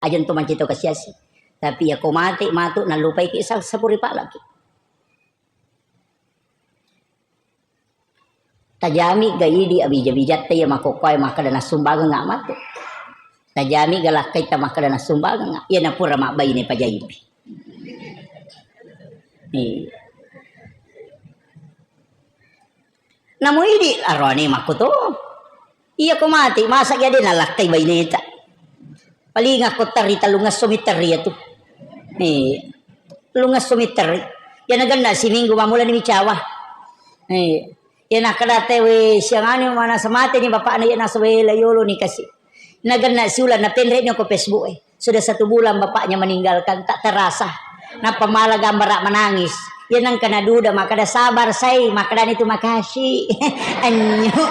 Ajan to man cito kasyasi. Tapi ako mati mato nalupay ki sa puri palaki. Tajami gayidi abija-bijat tayo makukway makadana sumbaga nga mato. Tajami galakay ta makadana sumbaga nga. Yan na pura mabay ni pajayipi. Namu idi aroni makuto. Iya ko mati masa ya din nalakay bay nita. Palinga ko tarita lungas sumitari ito. Lungas sumitari. Yan na si Minggo mamula ni Michawa. Yan nakadate we siyang ano mana sa mati ni bapak na yan nasa we layolo ni kasi. Nagana si ulan na pinrate niyo ko Facebook Sudah 1 bulan bapaknya meninggalkan tak terasa. Na pamala gambara menangis. Yan ang kanaduda makada sabar say makada nito makasih. Anyo.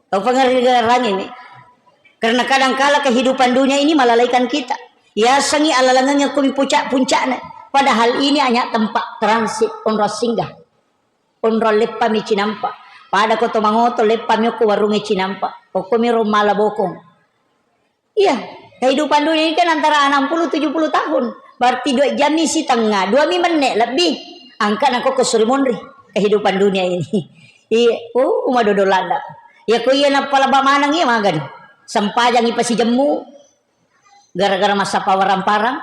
Tahu pengarang ini. Karena kadang-kala kehidupan dunia ini melalaikan kita. Ya sangi alalangannya kumi puncak-puncaknya. Padahal ini hanya tempat transit onro singgah. Onro lepa mi cinampa. Pada koto mangoto lepa mi ko warungi cinampa. O kumi rumala bokong. Iya, kehidupan dunia ini kan antara 60-70 tahun. Berarti 2 jam isi tengah, 2 menit lebih. Angkat aku ke Surimondri kehidupan dunia ini. Iya, umadodolanda. Ya ko iya na pala ba manang iya magan. Sampajang ipasi jemu. Gara-gara masa pawarang-parang.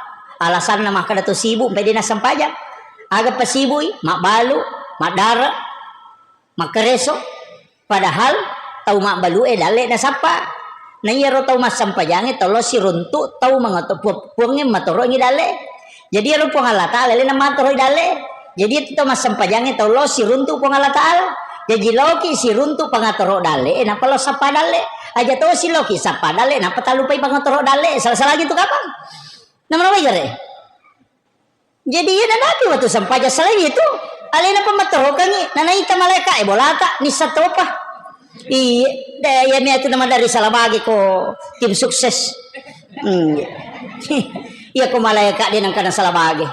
Alasan na makada to sibu, pwede na sampajang. Aga pasibu mak balu, mak dara, mak kereso. Padahal tau mak balu dale na sapa. Nayaro tau mas sampajang tolo si runtu tau mga to puangin matoro ngi dale. Jadi ro pangalata lele na matoro dale. Jadi itu mas sampajang tolo si runtu pangalata. Jadi loki si runtu pangatoro dale na palo sapa dale. Aja to si loki sapa dale na patalupay pangatoro dale. Salah-salah gitu kapan? Namanya apa ya? Jadi ya nanti waktu sampajang salah itu. Alena pamatoro kangi nanaita maleka bolata ni satopa. Ya mi itu nama dari Salabagi ko tim sukses. Iya ko malaya ka din ang kanang Salabagi.